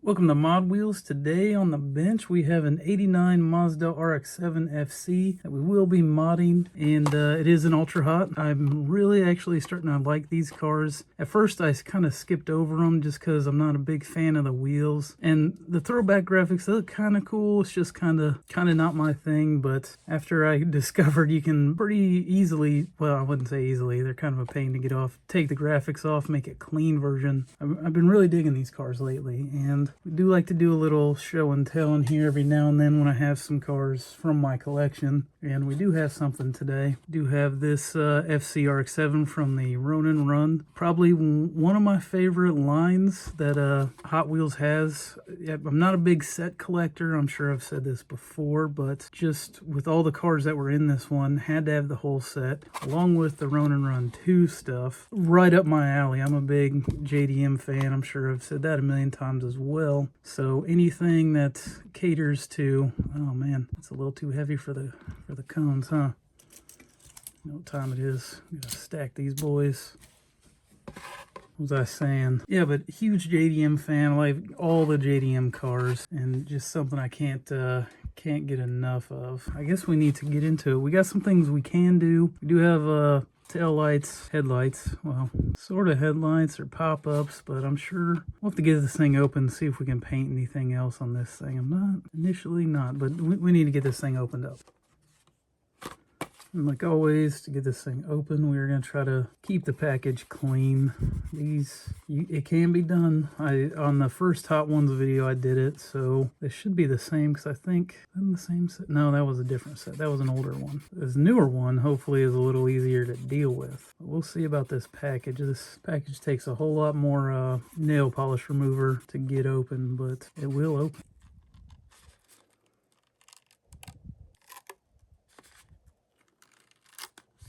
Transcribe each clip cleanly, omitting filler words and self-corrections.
Welcome to Mod Wheels. Today on the bench we have an 89 Mazda RX-7 FC that we will be modding, and it is an ultra hot. I'm really actually starting to like these cars. At first I kind of skipped over them just because I'm not a big fan of the wheels, and the throwback graphics, they look kind of cool. It's just kind of not my thing, but after I discovered you can pretty easily, well, I wouldn't say easily, they're kind of a pain to get off, take the graphics off, make a clean version. I've been really digging these cars lately, and we do like to do a little show and tell in here every now and then when I have some cars from my collection. And we do have something today. We do have this FC RX-7 from the Ronin Run. Probably one of my favorite lines that Hot Wheels has. I'm not a big set collector. I'm sure I've said this before, but just with all the cars that were in this one, had to have the whole set, along with the Ronin Run 2 stuff. Right up my alley. I'm a big JDM fan. I'm sure I've said that a million times as well. So anything that caters to, oh man, it's a little too heavy for the cones, huh? You know what time it is. I'm gonna stack these boys. What was I saying? Yeah, but huge JDM fan. I like all the JDM cars, and just something I can't get enough of. I guess we need to get into it. We got some things we can do. We do have tail lights, headlights, well, sort of headlights or pop-ups, but I'm sure we'll have to get this thing open and see if we can paint anything else on this thing. I'm not, initially not, but we need to get this thing opened up. And like always, to get this thing open, we're going to try to keep the package clean. It can be done. On the first Hot Ones video, I did it, so this should be the same, because I think, the same set? No, that was a different set. That was an older one. This newer one, hopefully, is a little easier to deal with. But we'll see about this package. This package takes a whole lot more nail polish remover to get open, but it will open.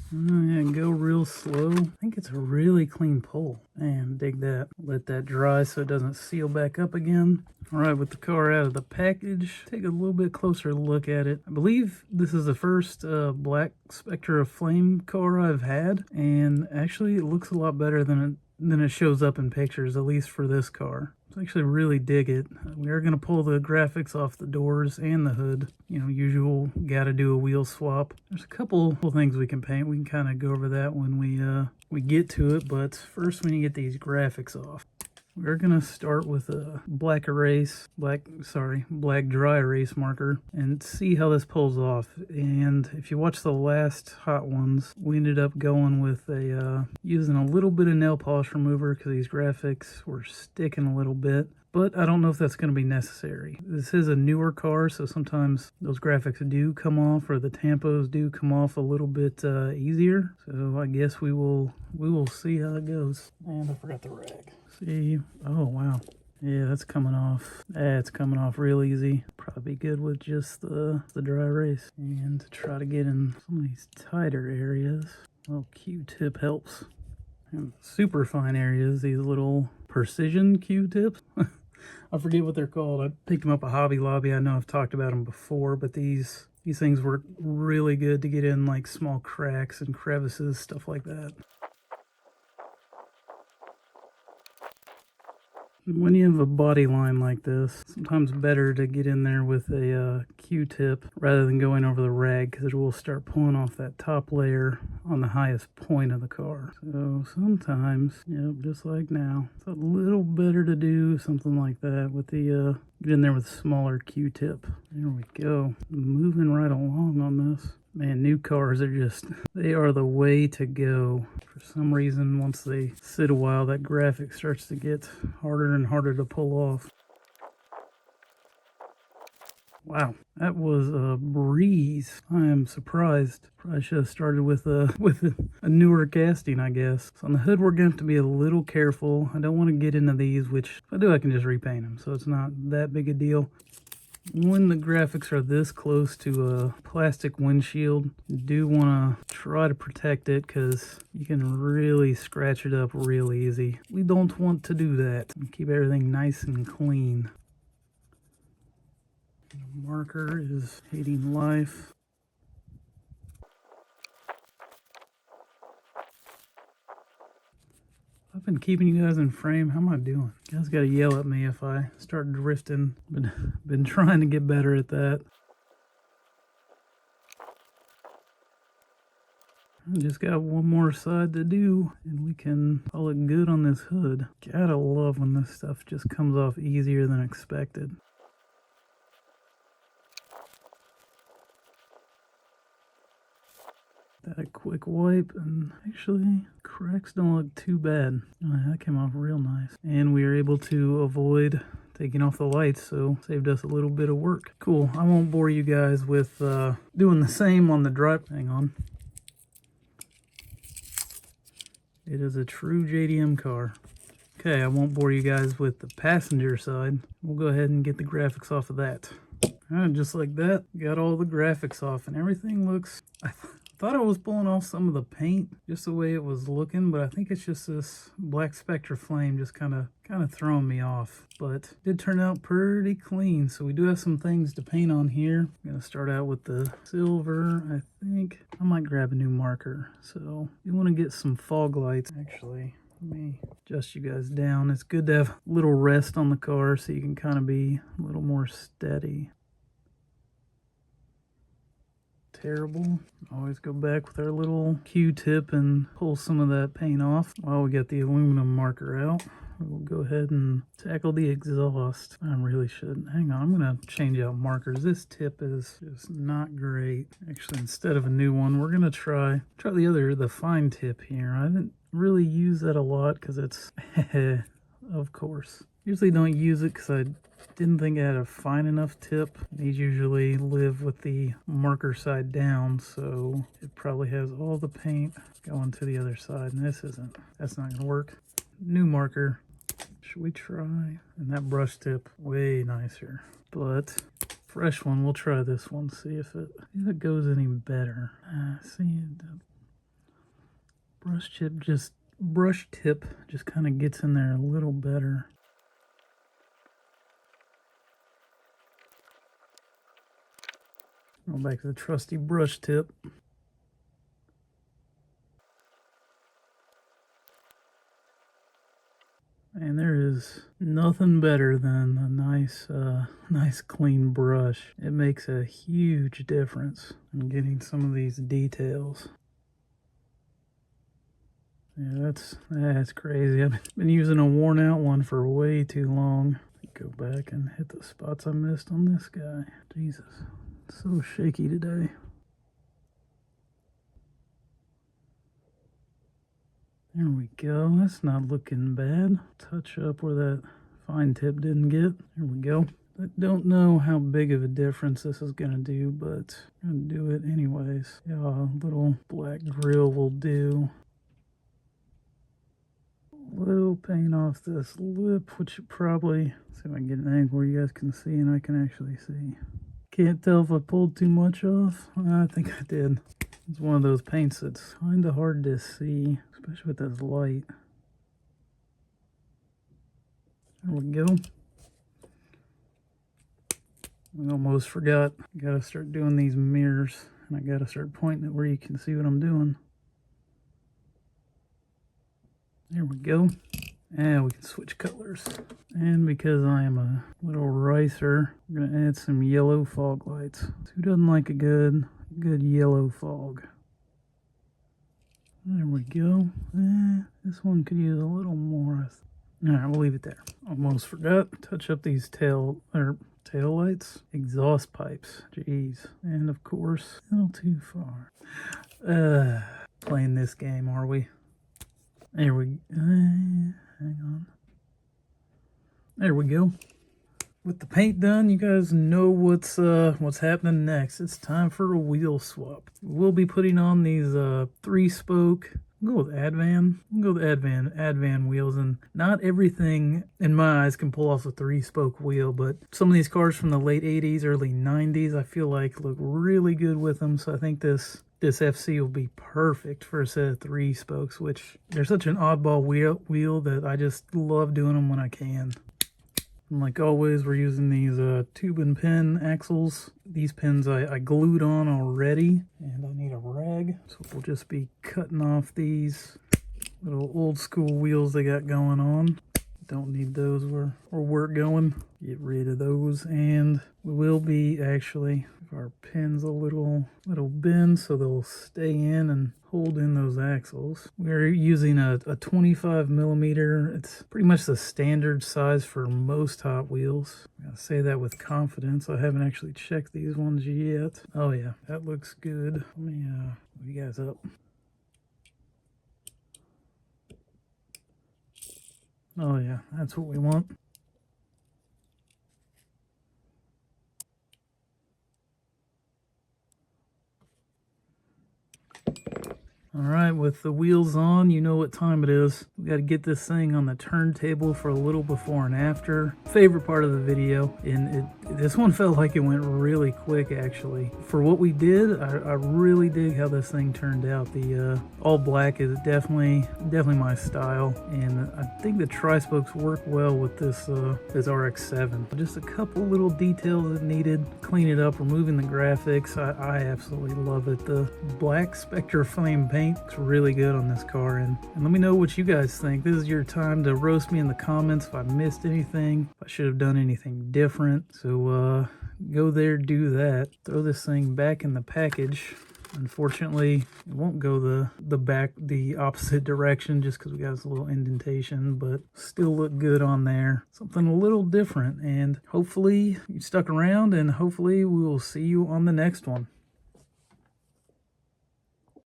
Yeah, go real slow. I think it's a really clean pull. Man, dig that. Let that dry so it doesn't seal back up again. All right, with the car out of the package, take a little bit closer look at it. I believe this is the first black Spectre of Flame car I've had, and actually it looks a lot better than it shows up in pictures, at least for this car. I actually really dig it. We are going to pull the graphics off the doors and the hood. You know, usual, got to do a wheel swap. There's a couple things we can paint. We can kind of go over that when we get to it, but first we need to get these graphics off. We're going to start with a black dry erase marker and see how this pulls off. And if you watch the last Hot Ones, we ended up going with using a little bit of nail polish remover because these graphics were sticking a little bit. But I don't know if that's going to be necessary. This is a newer car, so sometimes those graphics do come off, or the tampos do come off a little bit easier. So I guess we will see how it goes. And I forgot the rag. See, oh wow, yeah, that's coming off. It's coming off real easy. Probably good with just the dry erase. And to try to get in some of these tighter areas, well, Q-tip helps. And super fine areas, these little precision Q-tips. I forget what they're called. I picked them up at Hobby Lobby. I know I've talked about them before, but these things work really good to get in like small cracks and crevices, stuff like that. When you have a body line like this, sometimes better to get in there with a Q-tip rather than going over the rag, because it will start pulling off that top layer on the highest point of the car. So sometimes, yep, just like now, it's a little better to do something like that with the get in there with a smaller Q-tip. There we go. Moving right along on this. Man, new cars are they are the way to go. For some reason, once they sit a while, that graphic starts to get harder and harder to pull off. Wow, that was a breeze. I am surprised. Probably should have started with a newer casting, I guess. So on the hood, we're going to have to be a little careful. I don't want to get into these, which if I do, I can just repaint them, so it's not that big a deal. When the graphics are this close to a plastic windshield, you do want to try to protect it, because you can really scratch it up real easy. We don't want to do that. Keep everything nice and clean. The marker is hating life. I've been keeping you guys in frame. How am I doing? You guys gotta yell at me if I start drifting. Been trying to get better at that. I just got one more side to do and we can call it good on this hood. Gotta love when this stuff just comes off easier than expected. That a quick wipe, and actually cracks don't look too bad. Oh, that came off real nice. And we are able to avoid taking off the lights, so saved us a little bit of work. Cool. I won't bore you guys with doing the same on the drive. Hang on. It is a true JDM car. Okay, I won't bore you guys with the passenger side. We'll go ahead and get the graphics off of that. Alright, just like that, got all the graphics off and everything looks... I thought I was pulling off some of the paint just the way it was looking, but I think it's just this black Spectra flame just kind of throwing me off. But it did turn out pretty clean, so we do have some things to paint on here. I'm gonna start out with the silver. I think I might grab a new marker. So you want to get some fog lights. Actually, let me adjust you guys down. It's good to have a little rest on the car so you can kind of be a little more steady. Terrible. Always go back with our little Q-tip and pull some of that paint off. While we got the aluminum marker out, we'll go ahead and tackle the exhaust. I really should. Hang on, I'm gonna change out markers. This tip is just not great. Actually, instead of a new one, we're gonna try the fine tip here. I didn't really use that a lot because it's of course. Usually don't use it because I didn't think I had a fine enough tip. These usually live with the marker side down, so it probably has all the paint going to the other side, and that's not gonna work. New marker. Should we try? And that brush tip, way nicer. But fresh one, we'll try this one, see if it goes any better. See, the brush tip just kind of gets in there a little better. Go back to the trusty brush tip. And there is nothing better than a nice clean brush. It makes a huge difference in getting some of these details. Yeah, that's crazy. I've been using a worn out one for way too long. Go back and hit the spots I missed on this guy. Jesus. So shaky today. There we go. That's not looking bad. Touch up where that fine tip didn't get. There we go. I don't know how big of a difference this is going to do, but I'm going to do it anyways. Yeah, a little black grill will do. A little paint off this lip, which probably... see if I can get an angle where you guys can see and I can actually see. Can't tell if I pulled too much off. I think I did. It's one of those paints that's kind of hard to see, especially with this light. There we go. I almost forgot. Gotta start doing these mirrors, and I gotta start pointing it where you can see what I'm doing. There we go. And we can switch colors. And because I am a little racer, I'm gonna add some yellow fog lights. Who doesn't like a good yellow fog? There we go. This one could use a little more. Alright, we'll leave it there. Almost forgot. Touch up these tail lights. Exhaust pipes. Jeez. And of course, a little too far. Playing this game, are we? There we go. Hang on. There we go. With the paint done, you guys know what's happening next. It's time for a wheel swap. We'll be putting on these 3-spoke. We'll go with Advan. We'll go with Advan wheels, and not everything in my eyes can pull off a 3-spoke wheel, but some of these cars from the late 80s, early 90s, I feel like look really good with them. So I think this FC will be perfect for a set of 3 spokes, which they're such an oddball wheel that I just love doing them when I can. And like always, we're using these tube and pin axles. These pins I glued on already, and I need a rag, so we'll just be cutting off these Little old school wheels they got going on. Don't need those where we're going. Get rid of those, and we will be actually our pins a little bend so they'll stay in and hold in those axles. We're using a 25 millimeter. It's pretty much the standard size for most Hot Wheels. I gotta say that with confidence. I haven't actually checked these ones yet. Oh yeah, that looks good. Let me move you guys up. Oh yeah, that's what we want. All right, with the wheels on, you know what time it is. We got to get this thing on the turntable for a little before and after. Favorite part of the video, and this one felt like it went really quick actually. For what we did, I really dig how this thing turned out. The all black is definitely my style, and I think the tri-spokes work well with this RX-7. Just a couple little details that needed clean it up, removing the graphics. I absolutely love it. The black Spectre Flame paint looks really good on this car, and let me know what you guys think. This is your time to roast me in the comments if I missed anything, if I should have done anything different. So go there, do that. Throw this thing back in the package. Unfortunately, it won't go the opposite direction just because we got this little indentation, but still look good on there. Something a little different, and hopefully you stuck around, and hopefully we will see you on the next one.